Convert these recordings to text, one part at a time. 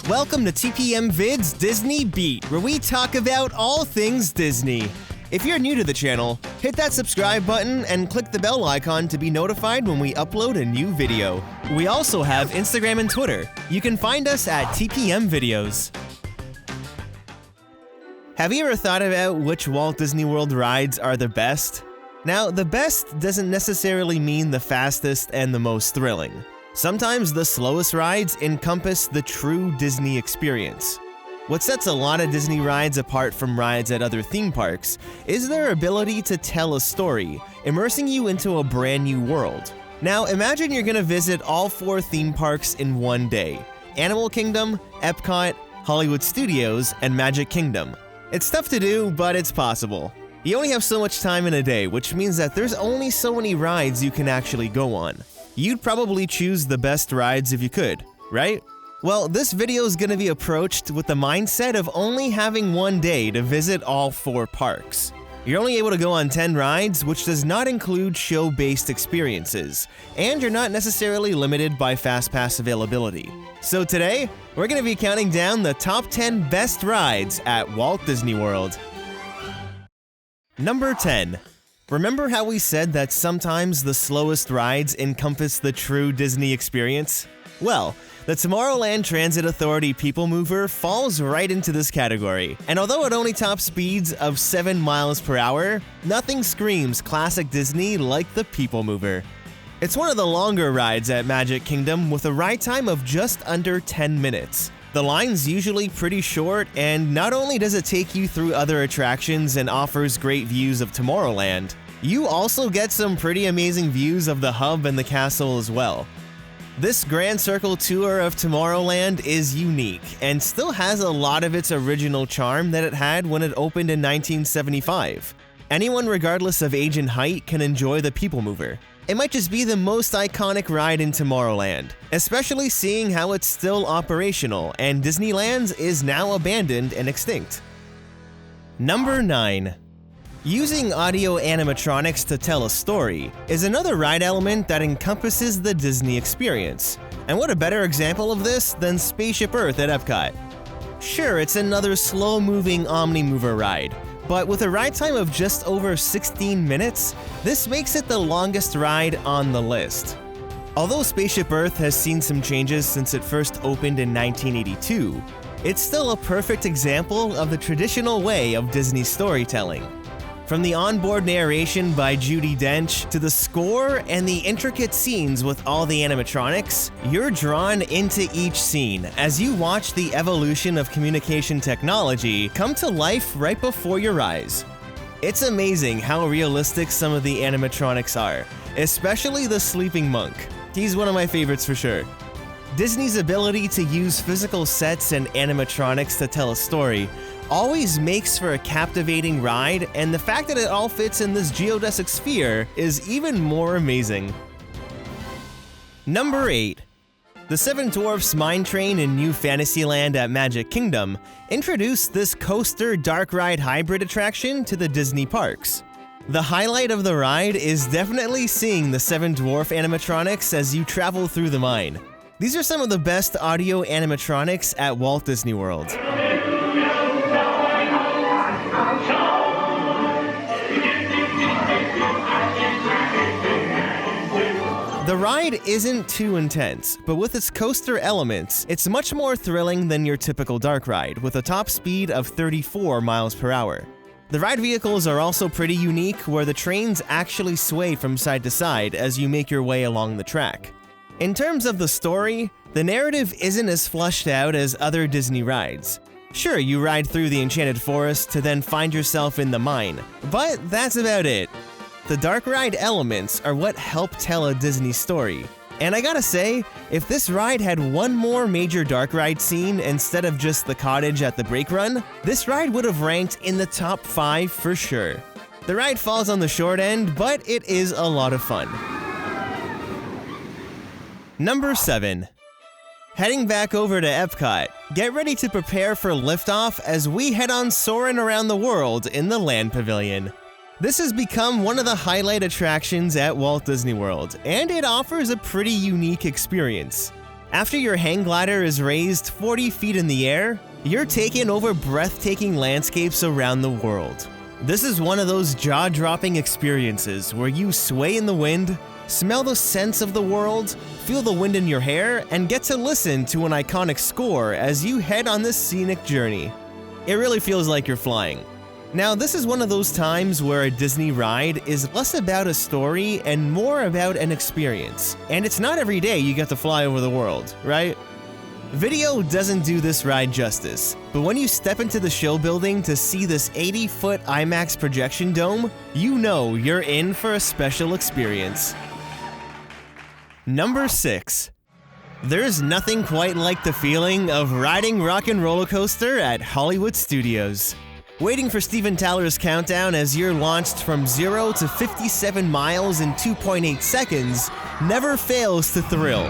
Welcome to TPM Vid's Disney Beat, where we talk about all things Disney. If you're new to the channel, hit that subscribe button and click the bell icon to be notified when we upload a new video. We also have Instagram and Twitter. You can find us at TPM Videos. Have you ever thought about which Walt Disney World rides are the best? Now, the best doesn't necessarily mean the fastest and the most thrilling. Sometimes the slowest rides encompass the true Disney experience. What sets a lot of Disney rides apart from rides at other theme parks is their ability to tell a story, immersing you into a brand new world. Now, imagine you're gonna visit all 4 theme parks in one day: Animal Kingdom, Epcot, Hollywood Studios, and Magic Kingdom. It's tough to do, but it's possible. You only have so much time in a day, which means that there's only so many rides you can actually go on. You'd probably choose the best rides if you could, right? Well, this video is going to be approached with the mindset of only having one day to visit all 4 parks. You're only able to go on 10 rides, which does not include show-based experiences, and you're not necessarily limited by FastPass availability. So today, we're going to be counting down the top 10 best rides at Walt Disney World. Number 10. Remember how we said that sometimes the slowest rides encompass the true Disney experience? Well, the Tomorrowland Transit Authority Peoplemover falls right into this category, and although it only tops speeds of 7 miles per hour, nothing screams classic Disney like the Peoplemover. It's one of the longer rides at Magic Kingdom with a ride time of just under 10 minutes. The line's usually pretty short, and not only does it take you through other attractions and offers great views of Tomorrowland, you also get some pretty amazing views of the hub and the castle as well. This Grand Circle tour of Tomorrowland is unique and still has a lot of its original charm that it had when it opened in 1975. Anyone regardless of age and height can enjoy the Peoplemover. It might just be the most iconic ride in Tomorrowland, especially seeing how it's still operational and Disneyland's is now abandoned and extinct. Number 9. Using audio animatronics to tell a story is another ride element that encompasses the Disney experience. And what a better example of this than Spaceship Earth at Epcot. Sure, it's another slow-moving Omnimover ride, but with a ride time of just over 16 minutes, this makes it the longest ride on the list. Although Spaceship Earth has seen some changes since it first opened in 1982, it's still a perfect example of the traditional way of Disney storytelling. From the onboard narration by Judi Dench to the score and the intricate scenes with all the animatronics, you're drawn into each scene as you watch the evolution of communication technology come to life right before your eyes. It's amazing how realistic some of the animatronics are, especially the sleeping monk. He's one of my favorites for sure. Disney's ability to use physical sets and animatronics to tell a story always makes for a captivating ride, and the fact that it all fits in this geodesic sphere is even more amazing. Number 8. The 7 Dwarfs Mine Train in New Fantasyland at Magic Kingdom introduced this coaster dark ride hybrid attraction to the Disney parks. The highlight of the ride is definitely seeing the 7 Dwarf animatronics as you travel through the mine. These are some of the best audio animatronics at Walt Disney World. The ride isn't too intense, but with its coaster elements, it's much more thrilling than your typical dark ride, with a top speed of 34 miles per hour. The ride vehicles are also pretty unique, where the trains actually sway from side to side as you make your way along the track. In terms of the story, the narrative isn't as fleshed out as other Disney rides. Sure, you ride through the Enchanted Forest to then find yourself in the mine, but that's about it. The dark ride elements are what help tell a Disney story. And I gotta say, if this ride had one more major dark ride scene instead of just the cottage at the brake run, this ride would have ranked in the top 5 for sure. The ride falls on the short end, but it is a lot of fun. Number 7. Heading back over to Epcot, get ready to prepare for liftoff as we head on Soaring around the world in the Land Pavilion. This has become one of the highlight attractions at Walt Disney World, and it offers a pretty unique experience. After your hang glider is raised 40 feet in the air, you're taken over breathtaking landscapes around the world. This is one of those jaw-dropping experiences where you sway in the wind, smell the scents of the world, feel the wind in your hair, and get to listen to an iconic score as you head on this scenic journey. It really feels like you're flying. Now, this is one of those times where a Disney ride is less about a story and more about an experience. And it's not every day you get to fly over the world, right? Video doesn't do this ride justice, but when you step into the show building to see this 80-foot IMAX projection dome, you know you're in for a special experience. Number 6. There's nothing quite like the feeling of riding Rock and Roller Coaster at Hollywood Studios. Waiting for Steven Tyler's countdown as you're launched from 0 to 57 miles in 2.8 seconds never fails to thrill.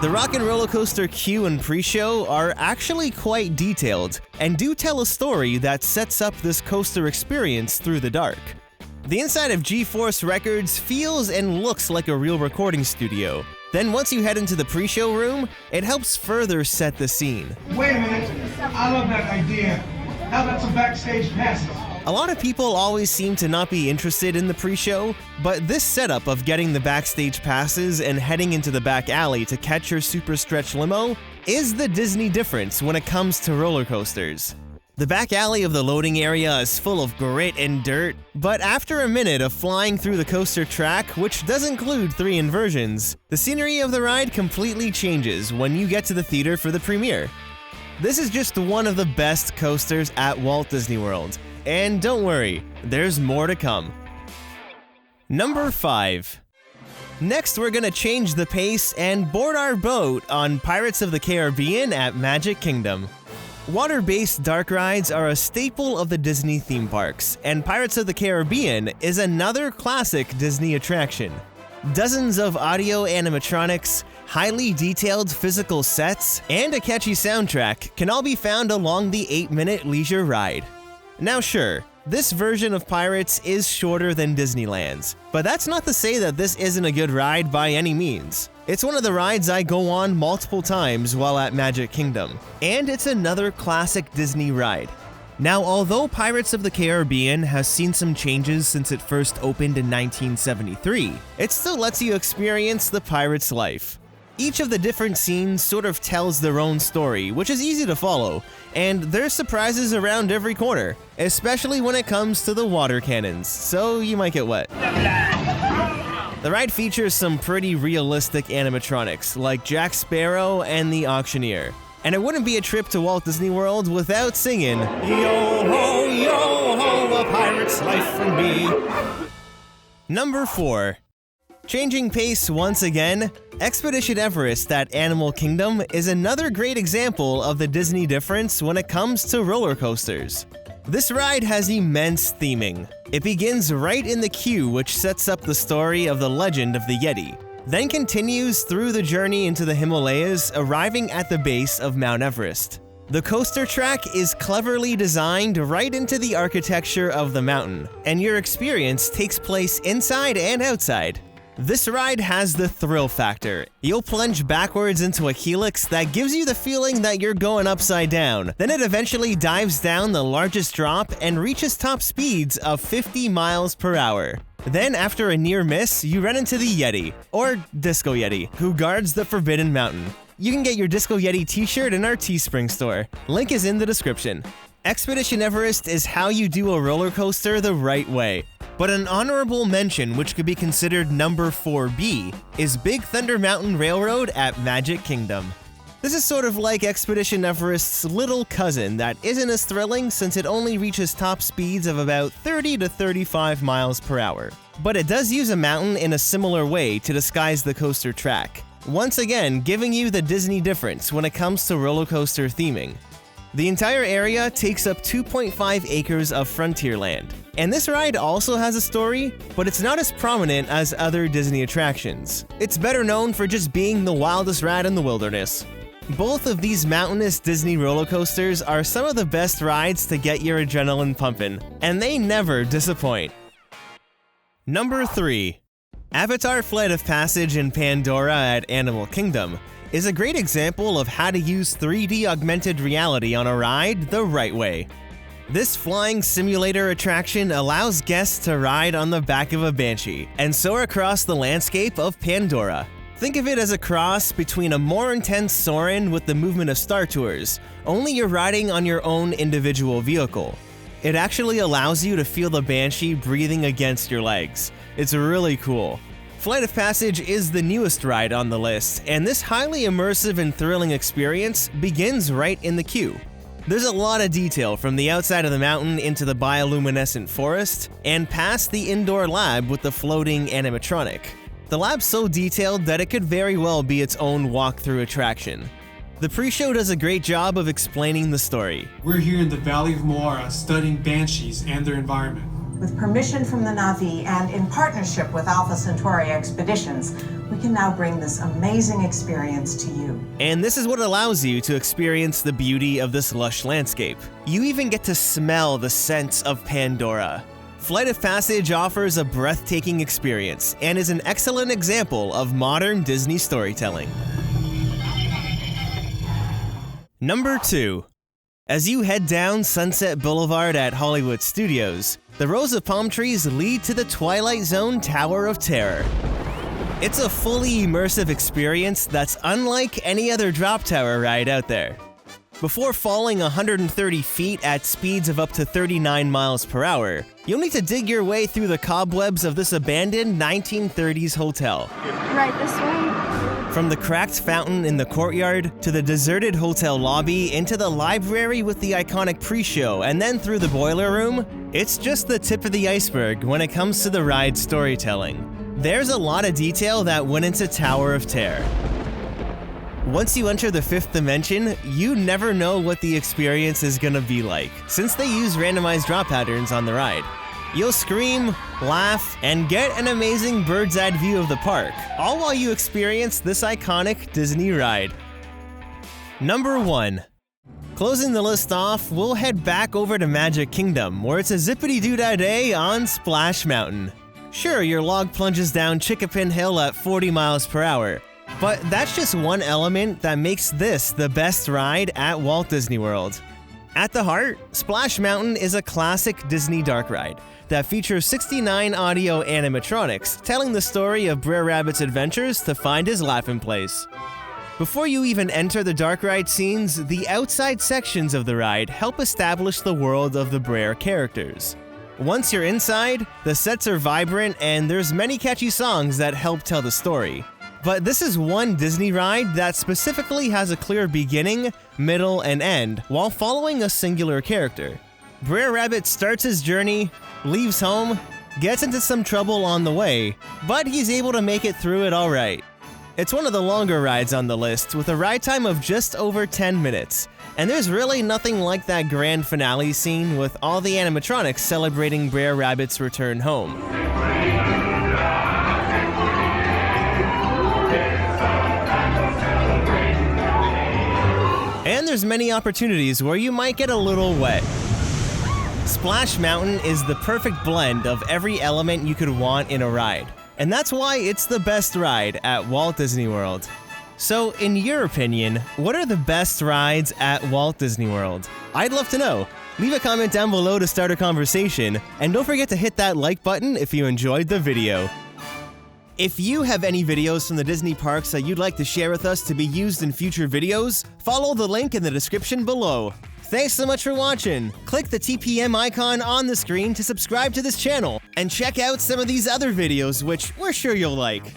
The Rock and Roller Coaster queue and pre-show are actually quite detailed and do tell a story that sets up this coaster experience through the dark. The inside of G-Force Records feels and looks like a real recording studio. Then once you head into the pre-show room, it helps further set the scene. Wait a minute, I love that idea. How about some backstage passes? A lot of people always seem to not be interested in the pre-show, but this setup of getting the backstage passes and heading into the back alley to catch your super stretch limo is the Disney difference when it comes to roller coasters. The back alley of the loading area is full of grit and dirt, but after a minute of flying through the coaster track, which does include 3 inversions, the scenery of the ride completely changes when you get to the theater for the premiere. This is just one of the best coasters at Walt Disney World, and don't worry, there's more to come. Number 5. Next, we're gonna change the pace and board our boat on Pirates of the Caribbean at Magic Kingdom. Water-based dark rides are a staple of the Disney theme parks, and Pirates of the Caribbean is another classic Disney attraction. Dozens of audio animatronics, highly detailed physical sets, and a catchy soundtrack can all be found along the 8-minute leisure ride. Now sure, this version of Pirates is shorter than Disneyland's, but that's not to say that this isn't a good ride by any means. It's one of the rides I go on multiple times while at Magic Kingdom, and it's another classic Disney ride. Now, although Pirates of the Caribbean has seen some changes since it first opened in 1973, it still lets you experience the pirate's life. Each of the different scenes sort of tells their own story, which is easy to follow, and there's surprises around every corner, especially when it comes to the water cannons, so you might get wet. The ride features some pretty realistic animatronics, like Jack Sparrow and the Auctioneer. And it wouldn't be a trip to Walt Disney World without singing, yo ho, a pirate's life for me. Number 4. Changing pace once again, Expedition Everest at Animal Kingdom is another great example of the Disney difference when it comes to roller coasters. This ride has immense theming. It begins right in the queue, which sets up the story of the legend of the Yeti, then continues through the journey into the Himalayas, arriving at the base of Mount Everest. The coaster track is cleverly designed right into the architecture of the mountain, and your experience takes place inside and outside. This ride has the thrill factor. You'll plunge backwards into a helix that gives you the feeling that you're going upside down. Then it eventually dives down the largest drop and reaches top speeds of 50 miles per hour. Then, after a near miss, you run into the Yeti, or Disco Yeti, who guards the Forbidden Mountain. You can get your Disco Yeti t-shirt in our Teespring store. Link is in the description. Expedition Everest is how you do a roller coaster the right way. But an honorable mention, which could be considered number 4B, is Big Thunder Mountain Railroad at Magic Kingdom. This is sort of like Expedition Everest's little cousin that isn't as thrilling since it only reaches top speeds of about 30 to 35 miles per hour. But it does use a mountain in a similar way to disguise the coaster track, once again giving you the Disney difference when it comes to roller coaster theming. The entire area takes up 2.5 acres of Frontierland, and this ride also has a story, but it's not as prominent as other Disney attractions. It's better known for just being the wildest ride in the wilderness. Both of these mountainous Disney roller coasters are some of the best rides to get your adrenaline pumping, and they never disappoint. Number 3. Avatar Flight of Passage in Pandora at Animal Kingdom is a great example of how to use 3D augmented reality on a ride the right way. This flying simulator attraction allows guests to ride on the back of a Banshee and soar across the landscape of Pandora. Think of it as a cross between a more intense Soaring with the movement of Star Tours, only you're riding on your own individual vehicle. It actually allows you to feel the Banshee breathing against your legs. It's really cool. Flight of Passage is the newest ride on the list, and this highly immersive and thrilling experience begins right in the queue. There's a lot of detail from the outside of the mountain into the bioluminescent forest, and past the indoor lab with the floating animatronic. The lab's so detailed that it could very well be its own walkthrough attraction. The pre-show does a great job of explaining the story. We're here in the Valley of Moara studying banshees and their environment. With permission from the Na'vi and in partnership with Alpha Centauri Expeditions, we can now bring this amazing experience to you. And this is what allows you to experience the beauty of this lush landscape. You even get to smell the scents of Pandora. Flight of Passage offers a breathtaking experience and is an excellent example of modern Disney storytelling. Number 2. As you head down Sunset Boulevard at Hollywood Studios, the rows of palm trees lead to the Twilight Zone Tower of Terror. It's a fully immersive experience that's unlike any other drop tower ride out there. Before falling 130 feet at speeds of up to 39 miles per hour, you'll need to dig your way through the cobwebs of this abandoned 1930s hotel. Right this way. From the cracked fountain in the courtyard, to the deserted hotel lobby, into the library with the iconic pre-show, and then through the boiler room, it's just the tip of the iceberg when it comes to the ride's storytelling. There's a lot of detail that went into Tower of Terror. Once you enter the fifth dimension, you never know what the experience is gonna be like, since they use randomized drop patterns on the ride. You'll scream, laugh, and get an amazing bird's-eye view of the park, all while you experience this iconic Disney ride. Number 1. Closing the list off, we'll head back over to Magic Kingdom, where it's a zippity-doo-dah day on Splash Mountain. Sure, your log plunges down Chickapin Hill at 40 miles per hour, but that's just one element that makes this the best ride at Walt Disney World. At the heart, Splash Mountain is a classic Disney dark ride that features 69 audio animatronics telling the story of Brer Rabbit's adventures to find his laughing place. Before you even enter the dark ride scenes, the outside sections of the ride help establish the world of the Brer characters. Once you're inside, the sets are vibrant and there's many catchy songs that help tell the story. But this is one Disney ride that specifically has a clear beginning, middle, and end while following a singular character. Brer Rabbit starts his journey, leaves home, gets into some trouble on the way, but he's able to make it through it all right. It's one of the longer rides on the list with a ride time of just over 10 minutes, and there's really nothing like that grand finale scene with all the animatronics celebrating Brer Rabbit's return home. And there's many opportunities where you might get a little wet. Splash Mountain is the perfect blend of every element you could want in a ride, and that's why it's the best ride at Walt Disney World. So, in your opinion, what are the best rides at Walt Disney World? I'd love to know. Leave a comment down below to start a conversation, and don't forget to hit that like button if you enjoyed the video. If you have any videos from the Disney parks that you'd like to share with us to be used in future videos, follow the link in the description below. Thanks so much for watching. Click the TPM icon on the screen to subscribe to this channel, and check out some of these other videos which we're sure you'll like.